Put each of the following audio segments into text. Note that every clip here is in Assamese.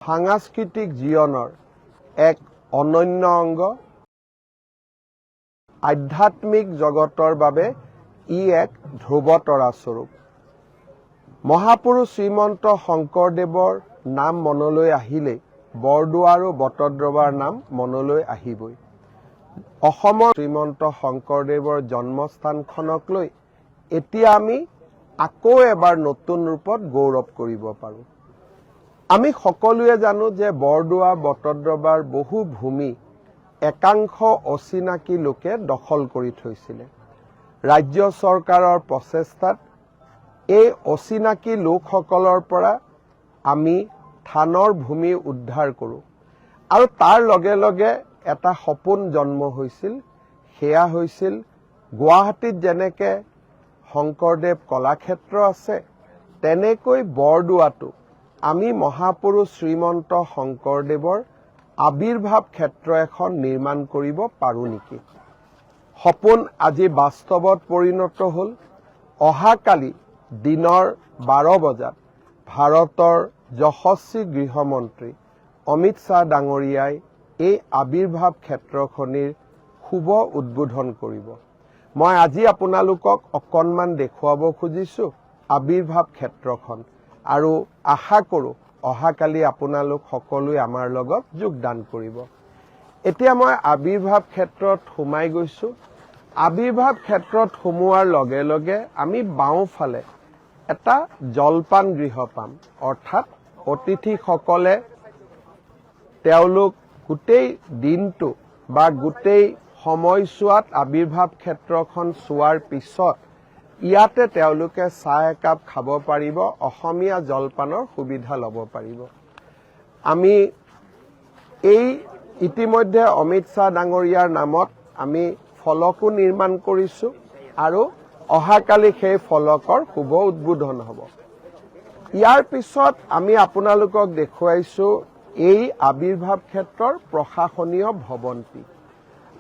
সাংস্কৃতিক জীৱনৰ এক অনন্য অংগ আধ্যাত্মিক জগতৰ বাবে ই এক ধ্ৰুৱতৰা স্বৰূপ মহাপুৰুষ শ্ৰীমন্ত শংকৰদেৱৰ নাম মনলৈ আহিলে বৰদোৱা আৰু বটদ্ৰৱাৰ নাম মনলৈ আহিবই অসমৰ শ্ৰীমন্ত শংকৰদেৱৰ জন্মস্থানখনক লৈ এতিয়া আমি আকৌ এবাৰ নতুন ৰূপত গৌৰৱ কৰিব পাৰোঁ আমি সকলোৱে জানো যে বৰদোৱা বটদ্ৰৱাৰ বহু ভূমি একাংশ অচিনাকি লোকে দখল কৰি থৈছিল ৰাজ্য চৰকাৰৰ প্ৰচেষ্টাত এই অচিনাকি লোকসকলৰ পৰা আমি থানৰ ভূমি উদ্ধাৰ কৰোঁ আৰু তাৰ লগে লগে এটা সপোন জন্ম হৈছিল সেয়া হৈছিল গুৱাহাটীত যেনেকৈ শংকৰদেৱ কলাক্ষেত্ৰ আছে তেনেকৈ বৰদোৱাটো আমি মহাপুৰুষ শ্ৰীমন্ত শংকৰদেৱৰ আবিৰ্ভাৱ ক্ষেত্ৰ এখন নিৰ্মাণ কৰিব পাৰোঁ নেকি সপোন আজি বাস্তৱত পৰিণত হ'ল অহাকালি দিনৰ 12 বজাত ভাৰতৰ যশস্বী গৃহমন্ত্ৰী অমিত শ্বাহ ডাঙৰীয়াই এই আবিৰ্ভাৱ ক্ষেত্ৰখনিৰ শুভ উদ্বোধন কৰিব মই আজি আপোনালোকক অকণমান দেখুৱাব খুজিছো আবিৰ্ভাৱ ক্ষেত্ৰখন আৰু আশা কৰোঁ অহাকালি আপোনালোক সকলোৱে আমাৰ লগত যোগদান কৰিব এতিয়া মই আবিৰ্ভাৱ ক্ষেত্ৰত সোমাই গৈছো আবিৰ্ভাৱ ক্ষেত্ৰত সোমোৱাৰ লগে লগে আমি বাওঁফালে এটা জলপান গৃহ পাম অৰ্থাৎ অতিথিসকলে তেওঁলোক গোটেই দিনটো বা গোটেই সময়ছোৱাত আবিৰ্ভাৱ ক্ষেত্ৰখন চোৱাৰ পিছত ইয়াতে তেওঁলোকে চাহ একাপ খাব পাৰিব অসমীয়া জলপানৰ সুবিধা ল'ব পাৰিব আমি এই ইতিমধ্যে অমিত শ্বাহ ডাঙৰীয়াৰ নামত আমি ফলকো নিৰ্মাণ কৰিছোঁ আৰু অহাকালি সেই ফলকৰ শুভ উদ্বোধন হ'ব ইয়াৰ পিছত আমি আপোনালোকক দেখুৱাইছোঁ এই আবিৰ্ভাৱ ক্ষেত্ৰৰ প্ৰশাসনীয় ভৱনটি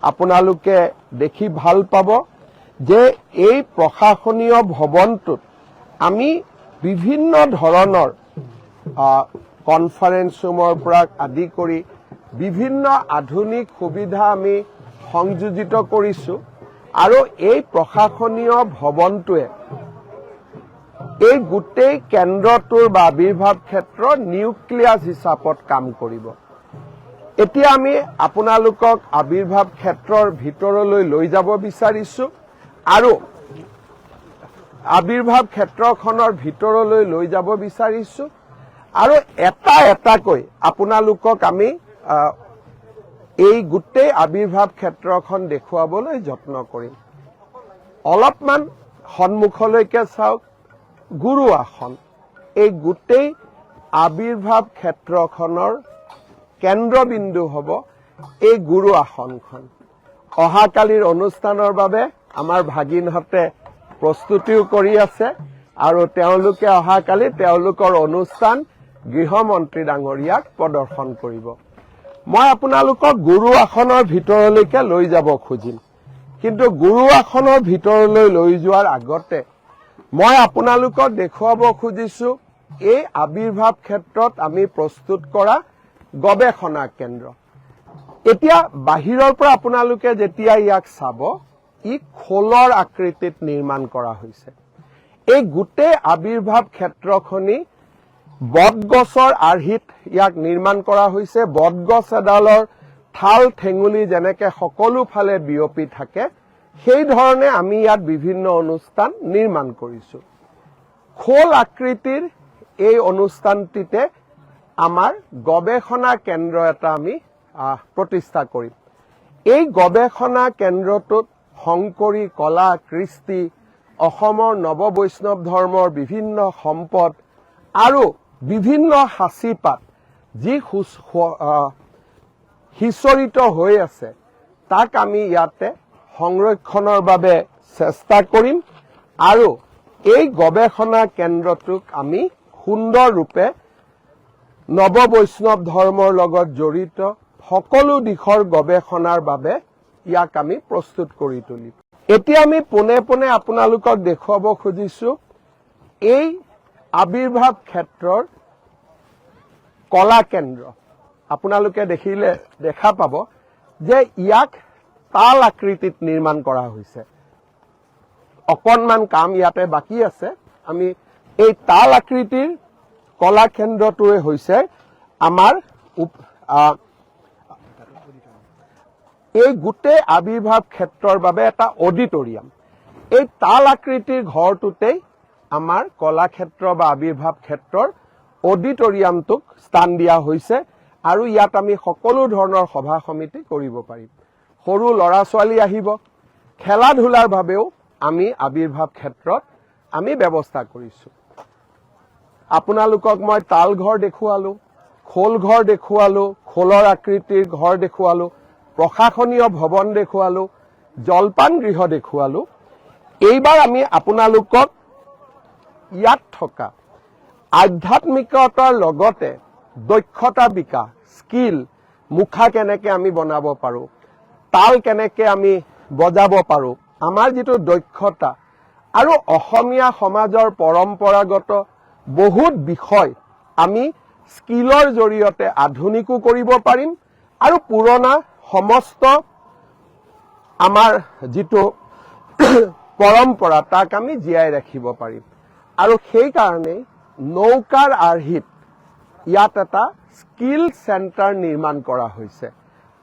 আপোনালোকে দেখি ভাল পাব যে এই প্ৰশাসনীয় ভৱনটোত আমি বিভিন্ন ধৰণৰ কনফাৰেন্স ৰুমৰ পৰা আদি কৰি বিভিন্ন আধুনিক সুবিধা আমি সংযোজিত কৰিছোঁ আৰু এই প্ৰশাসনীয় ভৱনটোৱে এই গোটেই কেন্দ্ৰটোৰ বা আবিৰ্ভাৱ ক্ষেত্ৰৰ নিউক্লিয়াছ হিচাপত কাম কৰিব এতিয়া আমি আপোনালোকক আবিৰ্ভাৱ ক্ষেত্ৰৰ ভিতৰলৈ লৈ যাব বিচাৰিছোঁ আৰু আবিৰ্ভাৱ ক্ষেত্ৰখনৰ ভিতৰলৈ লৈ যাব বিচাৰিছোঁ আৰু এটা এটাকৈ আপোনালোকক আমি এই গোটেই আবিৰ্ভাৱ ক্ষেত্ৰখন দেখুৱাবলৈ যত্ন কৰিম অলপমান সন্মুখলৈকে চাওক গুৰু আসন এই গোটেই আবিৰ্ভাৱ ক্ষেত্ৰখনৰ কেন্দ্ৰবিন্দু হ'ব এই গুৰু আসনখন অহাকালিৰ অনুষ্ঠানৰ বাবে আমাৰ ভাগিনহঁতে প্ৰস্তুতিও কৰি আছে আৰু তেওঁলোকে অহাকালি তেওঁলোকৰ অনুষ্ঠান গৃহমন্ত্ৰী ডাঙৰীয়াক প্ৰদৰ্শন কৰিব মই আপোনালোকক গুৰু আসনৰ ভিতৰলৈকে লৈ যাব খুজিম কিন্তু গুৰু আসনৰ ভিতৰলৈ লৈ যোৱাৰ আগতে মই আপোনালোকক দেখুৱাব খুজিছোঁ এই আবিৰ্ভাৱ ক্ষেত্ৰত আমি প্ৰস্তুত কৰা গৱেষণা কেন্দ্ৰ এতিয়া বাহিৰৰ পৰা আপোনালোকে যেতিয়া ইয়াক চাব ই খোলৰ আকৃতিত নিৰ্মাণ কৰা হৈছে এই গোটেই আবিৰ্ভাৱ ক্ষেত্ৰখনি বটগছৰ আৰ্হিত ইয়াক নিৰ্মাণ কৰা হৈছে বটগছ এডালৰ ঠাল ঠেঙুলি যেনেকৈ সকলো ফালে বিয়পি থাকে সেই ধৰণে আমি ইয়াত বিভিন্ন অনুষ্ঠান নিৰ্মাণ কৰিছোঁ খোল আকৃতিৰ এই অনুষ্ঠানটিতে আমাৰ গৱেষণা কেন্দ্ৰ এটা আমি প্ৰতিষ্ঠা কৰিম এই গৱেষণা কেন্দ্ৰটোত শংকৰী কলা কৃষ্টি অসমৰ নৱবৈষ্ণৱ ধৰ্মৰ বিভিন্ন সম্পদ আৰু বিভিন্ন সাঁচিপাত যি সিঁচৰিত হৈ আছে তাক আমি ইয়াতে সংৰক্ষণৰ বাবে চেষ্টা কৰিম আৰু এই গৱেষণা কেন্দ্ৰটোক আমি সুন্দৰ ৰূপে নৱবৈষ্ণৱ ধৰ্মৰ লগত জড়িত সকলো দিশৰ গৱেষণাৰ বাবে ইয়াক আমি প্ৰস্তুত কৰি তুলিম এতিয়া আমি পোনে পোনে আপোনালোকক দেখুৱাব খুজিছোঁ এই আবিৰ্ভাৱ ক্ষেত্ৰৰ কলা কেন্দ্ৰ আপোনালোকে দেখা পাব যে ইয়াক তাল আকৃতিত নিৰ্মাণ কৰা হৈছে অকণমান কাম ইয়াতে বাকী আছে আমি এই তাল আকৃতিৰ কলা কেন্দ্ৰটোৱে হৈছে আমাৰ এই গোটেই আবিৰ্ভাৱ ক্ষেত্ৰৰ বাবে এটা অডিটৰিয়াম এই তাল আকৃতিৰ ঘৰটোতেই আমাৰ কলাক্ষেত্ৰ বা আবিৰ্ভাৱ ক্ষেত্ৰৰ অডিটৰিয়ামটোক স্থান দিয়া হৈছে আৰু ইয়াত আমি সকলো ধৰণৰ সভা সমিতি কৰিব পাৰিম সৰু ল'ৰা ছোৱালী আহিব খেলা ধূলাৰ বাবেও আমি আবিৰ্ভাৱ ক্ষেত্ৰত আমি ব্যৱস্থা কৰিছো আপোনালোকক মই তাল ঘৰ দেখুৱালো খোল ঘৰ দেখুৱালো খোলৰ আকৃতিৰ ঘৰ দেখুৱালো প্ৰশাসনীয় ভৱন দেখুৱালো জলপান গৃহ দেখুৱালো এইবাৰ আমি আপোনালোকক ইয়াত থকা আধ্যাত্মিকতাৰ লগতে দক্ষতা বিকাশ স্কিল মুখা কেনেকে আমি বনাব পাৰো তাল কেনেকে আমি বজাব পাৰো আমাৰ যেটো দক্ষতা আৰু অসমীয়া সমাজৰ পৰম্পৰাগত বহুত বিষয় আমি স্কিলৰ জৰিয়তে আধুনিকো কৰিব পাৰিম আৰু পুৰণা সমস্ত আমাৰ যেটো পৰম্পৰা তাক আমি জীয়াই ৰাখিব পাৰিম আৰু সেই কাৰণে নৌকাৰ আৰ্হিত ইয়াত এটা স্কিল চেণ্টাৰ নিৰ্মাণ কৰা হৈছে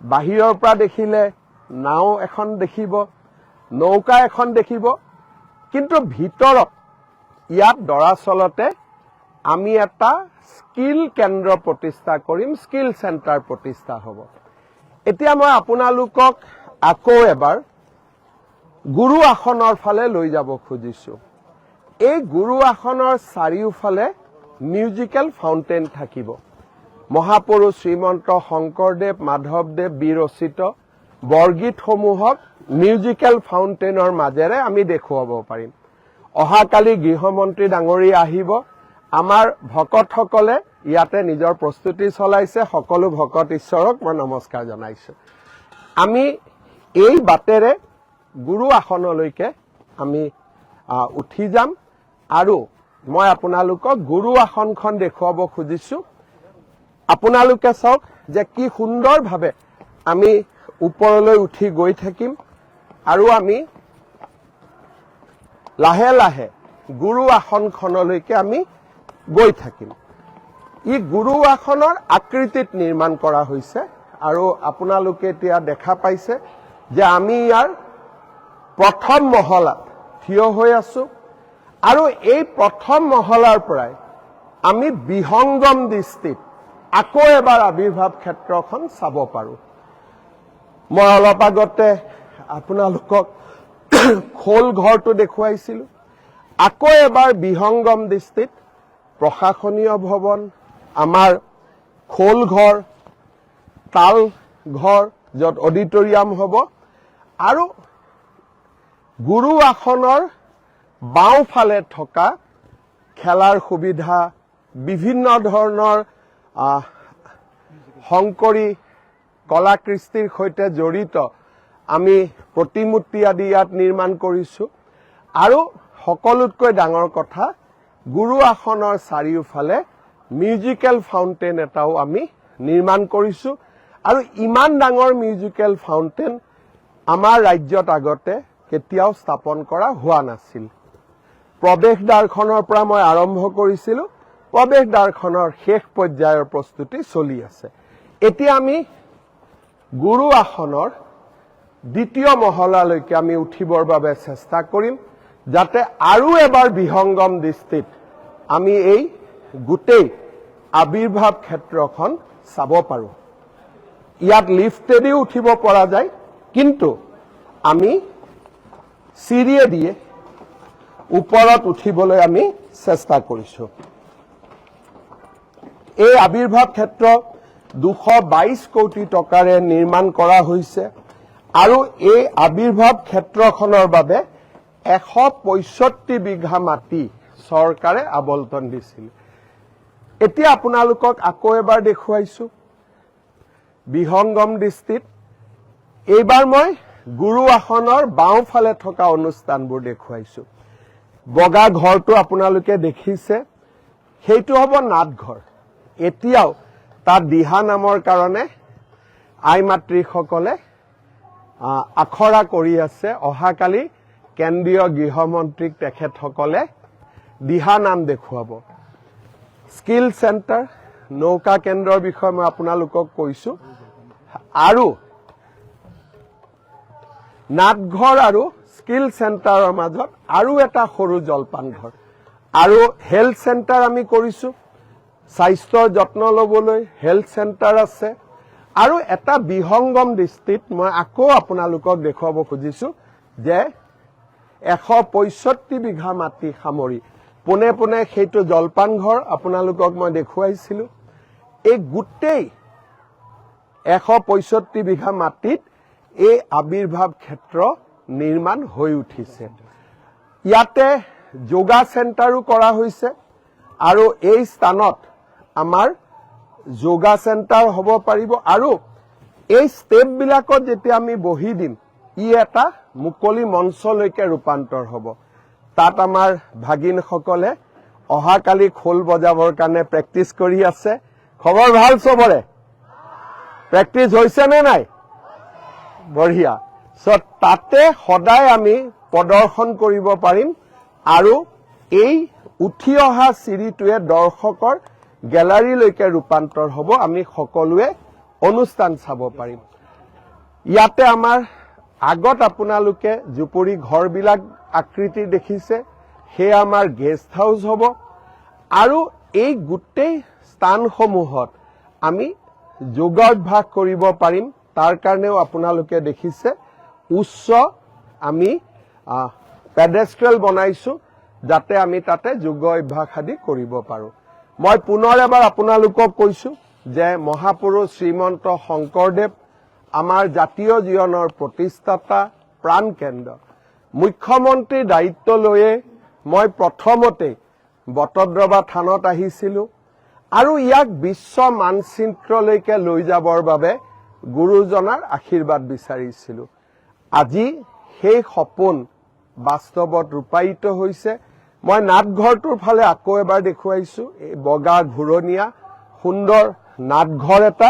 বাহিৰৰ পৰা দেখিলে নাও এখন দেখিব নৌকা এখন দেখিব কিন্তু ভিতৰত ইয়াত দৰাচলতে আমি এটা স্কিল কেন্দ্ৰ প্ৰতিষ্ঠা কৰিম স্কিল চেণ্টাৰ প্ৰতিষ্ঠা হ'ব এতিয়া মই আপোনালোকক আকৌ এবাৰ গুৰু আসনৰ ফালে লৈ যাব খুজিছো এই গুৰু আসনৰ চাৰিওফালে মিউজিকেল ফাউণ্টেন থাকিব মহাপুৰুষ শ্ৰীমন্ত শংকৰদেৱ মাধৱদেৱ বিৰচিত বৰগীতসমূহক মিউজিকেল ফাউণ্টেনৰ মাজেৰে আমি দেখুৱাব পাৰিম অহাকালি গৃহমন্ত্ৰী ডাঙৰীয়া আহিব আমাৰ ভকতসকলে ইয়াতে নিজৰ প্ৰস্তুতি চলাইছে সকলো ভকত ঈশ্বৰক মই নমস্কাৰ জনাইছো আমি এই বাটেৰে গুৰু আসনলৈকে আমি উঠি যাম আৰু মই আপোনালোকক গুৰু আসনখন দেখুৱাব খুজিছো আপোনালোকে চাওক যে কি সুন্দৰভাৱে আমি ওপৰলৈ উঠি গৈ থাকিম আৰু আমি লাহে লাহে গুৰু আসনখনলৈকে আমি গৈ থাকিম ই গুৰু আসনৰ আকৃতিত নিৰ্মাণ কৰা হৈছে আৰু আপোনালোকে এতিয়া দেখা পাইছে যে আমি ইয়াৰ প্ৰথম মহলাত থিয় হৈ আছো আৰু এই প্ৰথম মহলাৰ পৰাই আমি বিহংগম দৃষ্টিত আকৌ এবাৰ আবিৰ্ভাৱ ক্ষেত্ৰখন চাব পাৰো মই অলপ আগতে আপোনালোকক খোল ঘৰটো দেখুৱাইছিলো আকৌ এবাৰ বিহংগম দৃষ্টিত প্ৰশাসনীয় ভৱন আমাৰ খোল ঘৰ তাল ঘৰ য'ত অডিটৰিয়াম হ'ব আৰু গুৰু আসনৰ বাওঁফালে থকা খেলাৰ সুবিধা বিভিন্ন ধৰণৰ শংকৰী কলা কৃষ্টিৰ সৈতে জড়িত আমি প্ৰতিমূৰ্তি আদি ইয়াত নিৰ্মাণ কৰিছো আৰু সকলোতকৈ ডাঙৰ কথা গুৰু আসনৰ চাৰিওফালে মিউজিকেল ফাউণ্টেন এটাও আমি নিৰ্মাণ কৰিছো আৰু ইমান ডাঙৰ মিউজিকেল ফাউণ্টেন আমাৰ ৰাজ্যত আগতে কেতিয়াও স্থাপন কৰা হোৱা নাছিল প্ৰৱেশদ্বাৰখনৰ পৰা মই আৰম্ভ কৰিছিলো প্ৰৱেশদ্বাৰখনৰ শেষ পৰ্যায়ৰ প্ৰস্তুতি চলি আছে এতিয়া আমি গুৰু আসনৰ দ্বিতীয় মহলালৈকে আমি উঠিবৰ বাবে চেষ্টা কৰিম যাতে আৰু এবাৰ বিহংগম দৃষ্টিত আমি এই গোটেই আবিৰ্ভাৱ ক্ষেত্ৰখন চাব পাৰো ইয়াত লিফটেদি উঠিব পৰা যায় কিন্তু আমি চিৰিয়ে দিয়ে ওপৰত উঠিবলৈ আমি চেষ্টা কৰিছো এই আবিৰ্ভাৱ ক্ষেত্ৰ 222 কোটি টকাৰে নিৰ্মাণ কৰা হৈছে আৰু এই আবিৰ্ভাৱ ক্ষেত্ৰখনৰ বাবে 165 বিঘা মাটি চৰকাৰে আবণ্টন দিছিল এতিয়া আপোনালোকক আকৌ এবাৰ দেখুৱাইছো বিহংগম দৃষ্টিত এইবাৰ মই গুৰু আসনৰ বাওঁফালে থকা অনুষ্ঠানবোৰ দেখুৱাইছো বগা ঘৰটো আপোনালোকে দেখিছে সেইটো হ'ব নাটঘৰ এতিয়াও তাত দিহা নামৰ কাৰণে আই মাতৃসকলে আখৰা কৰি আছে। অহাকালি কেন্দ্ৰীয় গৃহমন্ত্ৰীক তেখেতসকলে দিহা নাম দেখুৱাব। স্কিল চেণ্টাৰ নৌকা কেন্দ্ৰৰ বিষয়ে মই আপোনালোকক কৈছো, আৰু নাটঘৰ আৰু স্কিল চেণ্টাৰৰ মাজত আৰু এটা সৰু জলপান ঘৰ, আৰু হেল্থ চেণ্টাৰ আমি কৰিছো। স্বাস্থ্যৰ যত্ন ল'বলৈ হেল্থ চেণ্টাৰ আছে। আৰু এটা বিহংগম দৃষ্টিত মই আকৌ আপোনালোকক দেখুৱাব খুজিছো যে 165 বিঘা মাটি সামৰি পোনে পোনে সেইটো জলপান ঘৰ আপোনালোকক মই দেখুৱাইছিলো। এই গোটেই 165 বিঘা মাটিত এই আবিৰ্ভাৱ ক্ষেত্ৰ নিৰ্মাণ হৈ উঠিছে। ইয়াতে যোগা চেণ্টাৰো কৰা হৈছে, আৰু এই স্থানত আমাৰ যোগা চেণ্টাৰ হ'ব পাৰিব। আৰু এই ষ্টেপবিলাকত যেতিয়া আমি বহি দিম, ই এটা মুকলি মঞ্চলৈকে ৰূপান্তৰ হ'ব। তাত আমাৰ ভাগিনসকলে অহাকালি খোল বজাবৰ কাৰণে প্ৰেক্টিচ কৰি আছে। খবৰ ভাল চবৰে? প্ৰেক্টিচ হৈছে নে নাই? বঢ়িয়া। তাতে সদায় আমি প্ৰদৰ্শন কৰিব পাৰিম, আৰু এই উঠি অহা চিৰিটোৱে দৰ্শকৰ গেলাৰীলৈকে ৰূপান্তৰ হ'ব। আমি সকলোৱে অনুষ্ঠান চাব পাৰিম। ইয়াতে আমাৰ আগত আপোনালোকে জুপুৰি ঘৰবিলাক আকৃতি দেখিছে, সেয়া আমাৰ গেষ্ট হাউচ হ'ব। আৰু এই গোটেই স্থানসমূহত আমি যোগাভ্যাস কৰিব পাৰিম। তাৰ কাৰণেও আপোনালোকে দেখিছে উচ্চ আমি পেডেষ্ট্ৰেল বনাইছো, যাতে আমি তাতে যোগ অভ্যাস আদি কৰিব পাৰো। মই পুনৰ এবাৰ আপোনালোকক কৈছো যে মহাপুৰুষ শ্ৰীমন্ত শংকৰদেৱ আমাৰ জাতীয় জীৱনৰ প্ৰতিষ্ঠাতা, প্ৰাণকেন্দ্ৰ। মুখ্যমন্ত্ৰীৰ দায়িত্ব লৈয়ে মই প্ৰথমতে বটদ্ৰৱা থানত আহিছিলো, আৰু ইয়াক বিশ্ব মানচিত্ৰলৈকে লৈ যাবৰ বাবে গুৰুজনাৰ আশীৰ্বাদ বিচাৰিছিলো। আজি সেই সপোন বাস্তৱত ৰূপায়িত হৈছে। মই নাটঘৰটোৰ ফালে আকৌ এবাৰ দেখুৱাইছো। এই বগা ঘূৰণীয়া সুন্দৰ নাটঘৰ এটা।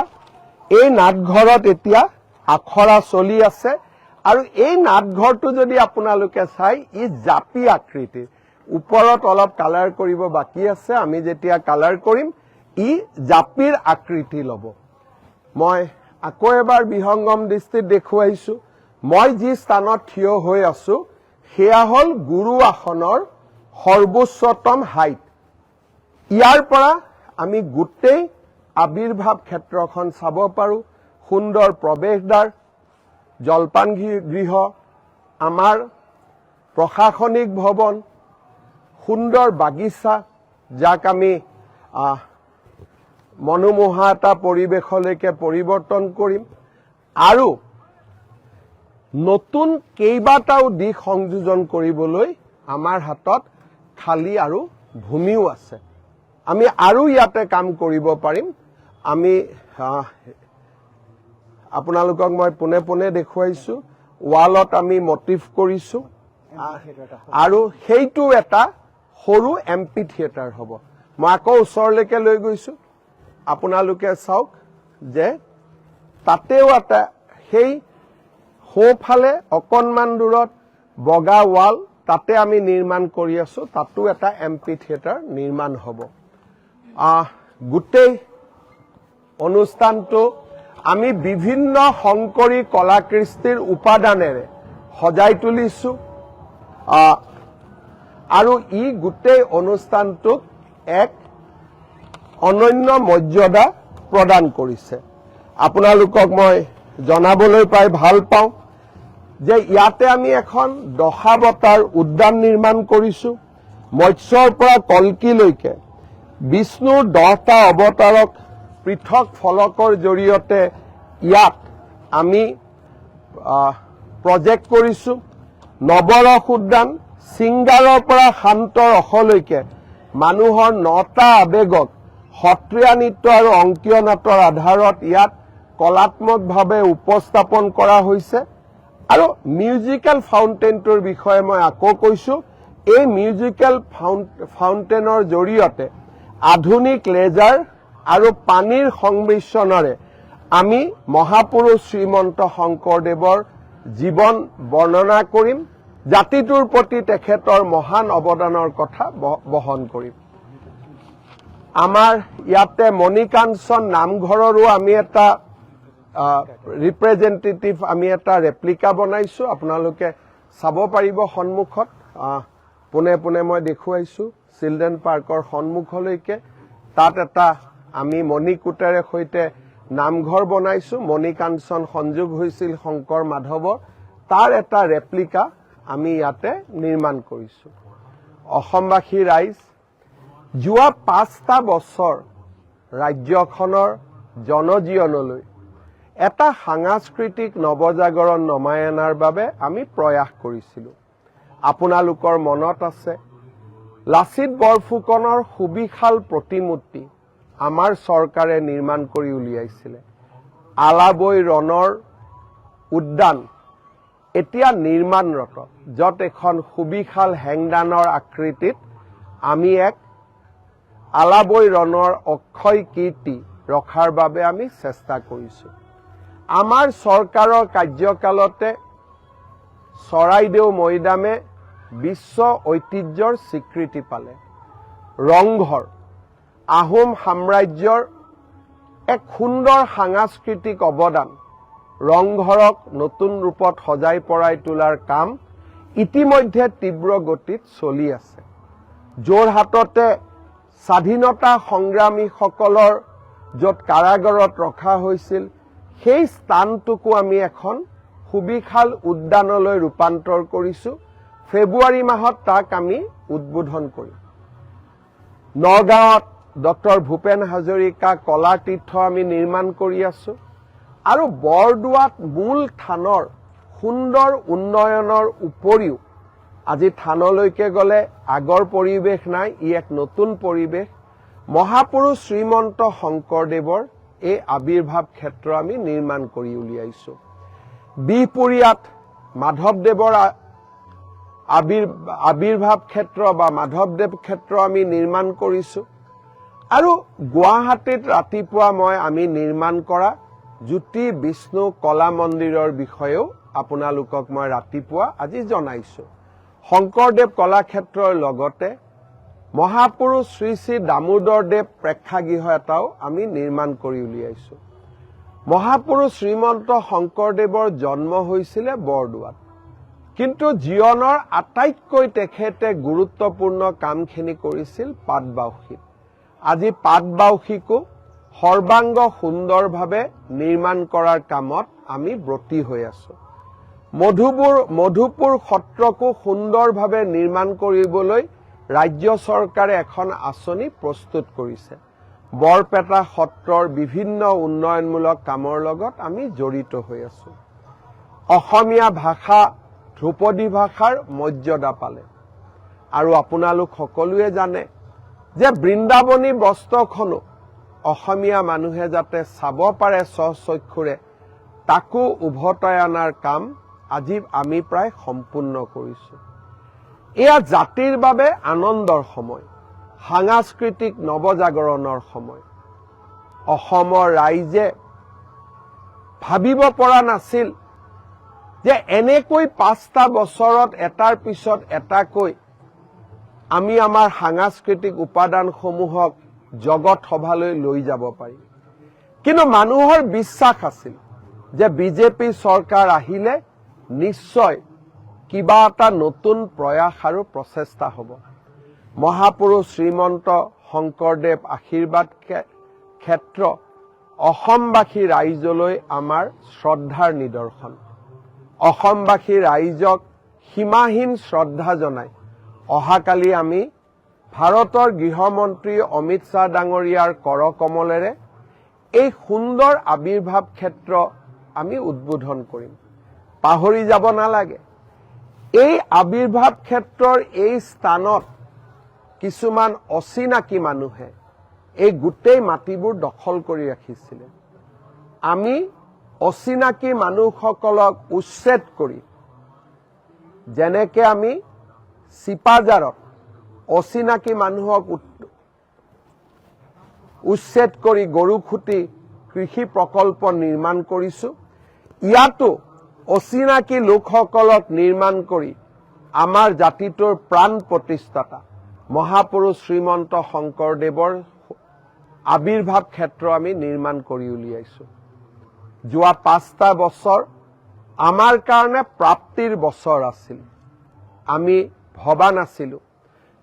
এই নাটঘৰত এতিয়া আখৰা চলি আছে, আৰু এই নাটঘৰটো যদি আপোনালোকে চাই, ই জাপি আকৃতিৰ। ওপৰত অলপ কালাৰ কৰিব বাকী আছে, আমি যেতিয়া কালাৰ কৰিম ই জাপিৰ আকৃতি ল'ব। মই আকৌ এবাৰ বিহংগম দৃষ্টিত দেখুৱাইছো। মই যি স্থানত থিয় হৈ আছো সেয়া হ'ল গুৰু আসনৰ সৰ্বোচ্চতম হাইট। ইয়াৰ পৰা আমি গোটেই আবিৰ্ভাৱ ক্ষেত্ৰখন চাব পাৰো। সুন্দৰ প্ৰৱেশদ্বাৰ, জলপান গৃহ, আমাৰ প্ৰশাসনিক ভৱন, সুন্দৰ বাগিচা, যাক আমি মনোমোহা এটা পৰিৱেশলৈকে পৰিৱৰ্তন কৰিম, আৰু নতুন কেইবাটাও দিশ সংযোজন কৰিবলৈ আমাৰ হাতত খালী আৰু ভূমিও আছে। আমি আৰু ইয়াতে কাম কৰিব পাৰিম। আমি আপোনালোকক মই পোনে পোনে দেখুৱাইছো, ৱালত আমি মটিভ কৰিছো, আৰু সেইটো এটা সৰু এম্পি থিয়েটাৰ হ'ব। মই আকৌ ওচৰলৈকে লৈ গৈছো, আপোনালোকে চাওক যে তাতেও এটা সেই সোঁফালে অকণমান দূৰত বগা ৱাল, তাতে আমি নিৰ্মাণ কৰি আছো, তাতো এটা এম্পি থিয়েটাৰ নিৰ্মাণ হ'ব। গোটেই অনুষ্ঠানটো আমি বিভিন্ন শংকৰী কলাকৃষ্টিৰ উপাদানেৰে সজাই তুলিছো, আৰু ই গোটেই অনুষ্ঠানটোক এক অনন্য মৰ্যাদা প্ৰদান কৰিছে। আপোনালোকক মই জনাবলৈ পাই ভাল পাওঁ যে ইয়াতে আমি এখন দশাৱতাৰ উদ্যান নিৰ্মাণ কৰিছো। মৎস্যৰ পৰা কল্কিলৈকে বিষ্ণুৰ 10টা অৱতাৰক পৃথক ফলকৰ জৰিয়তে ইয়াত আমি প্ৰজেক্ট কৰিছো। নৱৰস উদ্যান, শৃংগাৰৰ পৰা শান্ত ৰসলৈকে মানুহৰ 9টা আৱেগক সত্ৰীয়া নৃত্য আৰু অংকীয় নাটৰ আধাৰত ইয়াত কলাত্মকভাৱে উপস্থাপন কৰা হৈছে। আৰু মিউজিকেল ফাউণ্টেইনটোৰ বিষয়ে মই আকৌ কৈছো। এই মিউজিকেল ফাউণ্টেইনৰ জৰিয়তে আধুনিক লেজাৰ আৰু পানীৰ সংমিশ্ৰণেৰে আমি মহাপুৰুষ শ্ৰীমন্ত শংকৰদেৱৰ জীৱন বৰ্ণনা কৰিম, জাতিটোৰ প্ৰতি তেখেতৰ মহান অৱদানৰ কথা বহন কৰিম। আমাৰ ইয়াতে মণিকাঞ্চন নামঘৰৰো আমি এটা ৰিপ্ৰেজেণ্টেটিভ আমি এটা ৰেপ্লিকা বনাইছো, আপোনালোকে চাব পাৰিব সন্মুখত। পোনে পোনে মই দেখুৱাইছো চিলড্ৰেন পাৰ্কৰ সন্মুখলৈকে। তাত এটা আমি মণিকূটেৰে সৈতে নামঘৰ বনাইছো, মণিকাঞ্চন সংযোগ হৈছিল শংকৰ মাধৱৰ, তাৰ এটা ৰেপ্লিকা আমি ইয়াতে নিৰ্মাণ কৰিছো। অসমবাসী ৰাইজ, যোৱা 5টা বছৰ ৰাজ্যখনৰ জনজীৱনলৈ এটা সাংস্কৃতিক নৱজাগৰণ নমাই অনাৰ বাবে আমি প্ৰয়াস কৰিছিলো। আপোনালোকৰ মনত আছে, লাচিত বৰফুকনৰ সুবিশাল প্ৰতিমূৰ্তি আমাৰ চৰকাৰে নিৰ্মাণ কৰি উলিয়াইছিলে। আলাবৈ ৰণৰ উদ্যান এতিয়া নিৰ্মাণৰত, য'ত এখন সুবিশাল হেংদানৰ আকৃতিত আমি এক আলাবৈ ৰণৰ অক্ষয় কীৰ্তি ৰখাৰ বাবে আমি চেষ্টা কৰিছো। আমাৰ চৰকাৰৰ কাৰ্যকালতে চৰাইদেউ মৈদামে বিশ্ব ঐতিহ্যৰ স্বীকৃতি পালে। ৰংঘৰ আহোম সাম্ৰাজ্যৰ এক সুন্দৰ সাংস্কৃতিক অৱদান। ৰংঘৰক নতুন ৰূপত সজাই পৰাই তোলাৰ কাম ইতিমধ্যে তীব্ৰ গতিত চলি আছে। যোৰহাটতে স্বাধীনতা সংগ্ৰামীসকলৰ য'ত কাৰাগাৰত ৰখা হৈছিল, সেই স্থানটোকো আমি এখন সুবিশাল উদ্যানলৈ ৰূপান্তৰ কৰিছো। ফেব্ৰুৱাৰী মাহত তাক আমি উদ্বোধন কৰিম। নগাঁৱত ডক্টৰ ভূপেন হাজৰিকা কলাতীৰ্থ আমি নিৰ্মাণ কৰি আছো। আৰু বৰদোৱাত মূল থানৰ সুন্দৰ উন্নয়নৰ উপৰিও আজি থানলৈকে গ'লে আগৰ পৰিৱেশ নাই, ই এক নতুন পৰিৱেশ। মহাপুৰুষ শ্ৰীমন্ত শংকৰদেৱৰ এই আবিৰ্ভাৱ ক্ষেত্ৰ আমি নিৰ্মাণ কৰি উলিয়াইছো। বিহপুৰীয়াত মাধৱদেৱৰ আবিৰ্ভাৱ ক্ষেত্ৰ বা মাধৱদেৱ ক্ষেত্ৰ আমি নিৰ্মাণ কৰিছো। আৰু গুৱাহাটীত ৰাতিপুৱা আমি নিৰ্মাণ কৰা জ্যোতি বিষ্ণু কলা মন্দিৰৰ বিষয়েও আপোনালোকক মই ৰাতিপুৱা আজি জনাইছো। শংকৰদেৱ কলাক্ষেত্ৰৰ লগতে মহাপুৰুষ শ্ৰী শ্ৰী দামোদৰদেৱ প্ৰেক্ষাগৃহ এটাও আমি নিৰ্মাণ কৰি উলিয়াইছো। মহাপুৰুষ শ্ৰীমন্ত শংকৰদেৱৰ জন্ম হৈছিলে বৰদোৱাত, কিন্তু জীৱনৰ আটাইতকৈ তেখেতে গুৰুত্বপূৰ্ণ কামখিনি কৰিছিল পাটবাউসীত। আজি পাটবাউসীকো সৰ্বাংগ সুন্দৰভাৱে নিৰ্মাণ কৰাৰ কামত আমি ব্ৰতী হৈ আছো। মধুপুৰ সত্ৰকো সুন্দৰভাৱে নিৰ্মাণ কৰিবলৈ ৰাজ্য চৰকাৰে এখন আঁচনি প্ৰস্তুত কৰিছে। বৰপেটা সত্ৰৰ বিভিন্ন উন্নয়নমূলক কামৰ লগত আমি জড়িত হৈ আছো। অসমীয়া ভাষা ধ্ৰুপদী ভাষাৰ মৰ্যাদা পালে। আৰু আপোনালোক সকলোৱে জানে যে বৃন্দাবনী বস্ত্ৰখনো অসমীয়া মানুহে যাতে চাব পাৰে স্বচক্ষুৰে, তাকো উভতাই অনাৰ কাম আজি আমি প্ৰায় সম্পূৰ্ণ কৰিছো। এয়া জাতিৰ বাবে আনন্দৰ সময়, সাংস্কৃতিক নৱজাগৰণৰ সময়। অসমৰ ৰাইজে ভাবিব পৰা নাছিল যে এনেকৈ 5টা বছৰত এটাৰ পিছত এটাকৈ আমি আমাৰ সাংস্কৃতিক উপাদানসমূহক জগত সভালৈ লৈ যাব পাৰিম। কিন্তু মানুহৰ বিশ্বাস আছিল যে বিজেপি চৰকাৰ আহিলে নিশ্চয় কিবা এটা নতুন প্ৰয়াস আৰু প্ৰচেষ্টা হ'ব। মহাপুৰুষ শ্ৰীমন্ত শংকৰদেৱ আশীৰ্বাদ ক্ষেত্ৰ অসমবাসী ৰাইজলৈ আমাৰ শ্ৰদ্ধাৰ নিদৰ্শন। অসমবাসী ৰাইজক সীমাহীন শ্ৰদ্ধা জনাই অহাকালি আমি ভাৰতৰ গৃহমন্ত্ৰী অমিত শ্বাহ ডাঙৰীয়াৰ কৰকমলেৰে এই সুন্দৰ আবিৰ্ভাৱ ক্ষেত্ৰ আমি উদ্বোধন কৰিম। পাহৰি যাব নালাগে, এই আবিৰ্ভাৱ ক্ষেত্ৰৰ এই স্থানত কিছুমান অচিনাকি মানুহে এই গোটেই মাটিবোৰ দখল কৰি ৰাখিছিলে। আমি অচিনাকি মানুহসকলক উচ্ছেদ কৰি, যেনেকে আমি চিপাঝাৰত অচিনাকি মানুহক উচ্ছেদ কৰি গৰুখুটি কৃষি প্ৰকল্প নিৰ্মাণ কৰিছো। ইয়াতো অচিনাকি লোকসকলক নিৰ্মাণ কৰি আমাৰ জাতিটোৰ প্ৰাণ প্ৰতিষ্ঠাতা মহাপুৰুষ শ্ৰীমন্ত শংকৰদেৱৰ আবিৰ্ভাৱ ক্ষেত্ৰ আমি নিৰ্মাণ কৰি উলিয়াইছো। যোৱা 5টা বছৰ আমাৰ কাৰণে প্ৰাপ্তিৰ বছৰ আছিল। আমি ভবা নাছিলো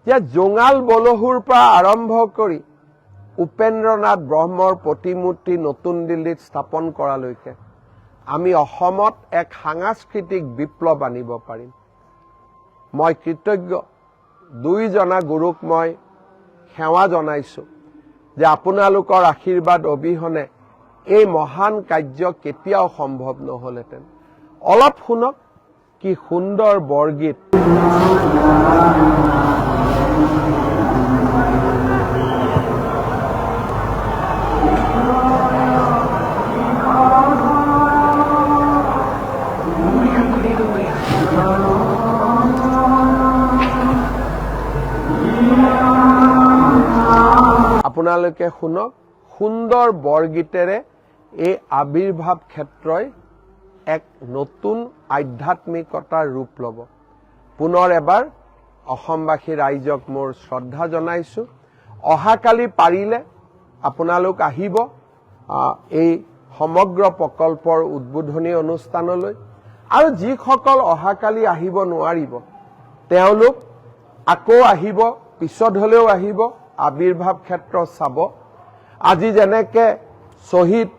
যে জোঙাল বলহুৰ পৰা আৰম্ভ কৰি উপেন্দ্ৰনাথ ব্ৰহ্মৰ প্ৰতিমূৰ্তি নতুন দিল্লীত স্থাপন কৰালৈকে আমি অসমত এক সাংস্কৃতিক বিপ্লৱ আনিব পাৰিম। মই কৃতজ্ঞ দুইজনা গুৰুক মই সেৱা জনাইছো যে আপোনালোকৰ আশীৰ্বাদ অবিহনে এই মহান কাৰ্য কেতিয়াও সম্ভৱ নহলহেঁতেন। অলপ শুনক কি সুন্দৰ বৰগীত। আপোনালোকে শুনক সুন্দৰ বৰগীতেৰে এই আবিৰ্ভাৱ ক্ষেত্ৰই এক নতুন আধ্যাত্মিকতাৰ ৰূপ ল'ব। পুনৰ এবাৰ অসমবাসী ৰাইজক মোৰ শ্ৰদ্ধা জনাইছো। অহাকালি পাৰিলে আপোনালোক আহিব এই সমগ্ৰ প্ৰকল্পৰ উদ্বোধনী অনুষ্ঠানলৈ। আৰু যিসকল অহাকালি আহিব নোৱাৰিব তেওঁলোক আকৌ আহিব, পিছত হলেও আহিব, আবিৰ্ভাৱ ক্ষেত্ৰ চাব। আজি যেনেকে শ্বহীদ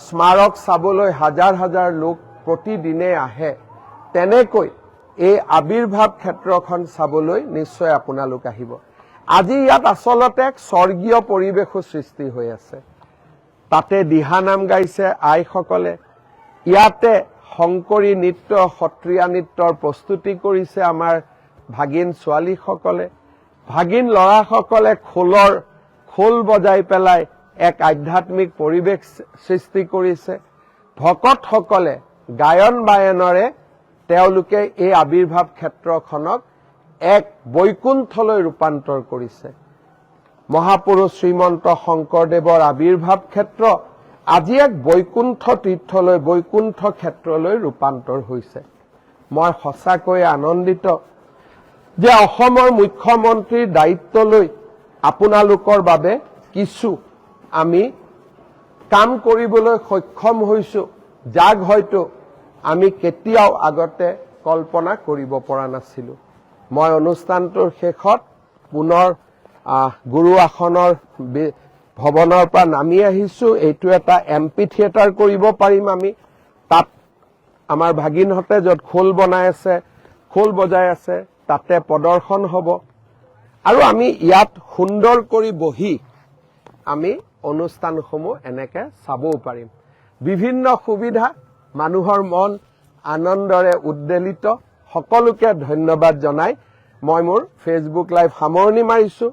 স্মাৰক চাবলৈ হাজাৰ হাজাৰ লোক প্ৰতিদিনে আহে, তেনেকৈ এই আবিৰ্ভাৱ ক্ষেত্ৰখন চাবলৈ নিশ্চয় আপোনালোক আহিব। আজি ইয়াত আচলতে এক স্বৰ্গীয় পৰিৱেশো সৃষ্টি হৈ আছে। তাতে দিহানাম গাইছে আইসকলে, ইয়াতে শংকৰী নৃত্য সত্ৰীয়া নৃত্যৰ প্ৰস্তুতি কৰিছে আমাৰ ভাগিন ছোৱালীসকলে। ভাগিন ল'ৰাসকলে খোল বজাই পেলাই এক আধ্যাত্মিক পৰিৱেশ সৃষ্টি কৰিছে। ভকতসকলে গায়ন বায়নেৰে তেওঁলোকে এই আবিৰ্ভাৱ ক্ষেত্ৰখনক এক বৈকুণ্ঠলৈ ৰূপান্তৰ কৰিছে। মহাপুৰুষ শ্ৰীমন্ত শংকৰদেৱৰ আবিৰ্ভাৱ ক্ষেত্ৰ আজি এক বৈকুণ্ঠ তীৰ্থলৈ, বৈকুণ্ঠ ক্ষেত্ৰলৈ ৰূপান্তৰ হৈছে। মই সঁচাকৈ আনন্দিত যে অসমৰ মুখ্যমন্ত্ৰীৰ দায়িত্ব লৈ আপোনালোকৰ বাবে কিছু আমি কাম কৰিবলৈ সক্ষম হৈছো, যাক হয়তো আমি কেতিয়াও আগতে কল্পনা কৰিব পৰা নাছিলো। মই অনুষ্ঠানটোৰ শেষত পুনৰ গুৰু আসনৰ ভৱনৰ পৰা নামি আহিছো। এইটো এটা এমপি থিয়েটাৰ কৰিব পাৰিম আমি। তাত আমাৰ ভাগিনহঁতে য'ত খোল বনাই আছে, খোল বজাই আছে, তাতে প্ৰদৰ্শন হ'ব। আৰু আমি ইয়াত সুন্দৰ কৰি বহি আমি অনুষ্ঠানসমূহ এনেকে চাবও পাৰিম। বিভিন্ন সুবিধা, মানুহৰ মন আনন্দৰে উদ্বেলিত। সকলোকে ধন্যবাদ জনাই মই মোৰ ফেচবুক লাইভ সামৰণি মাৰিছো।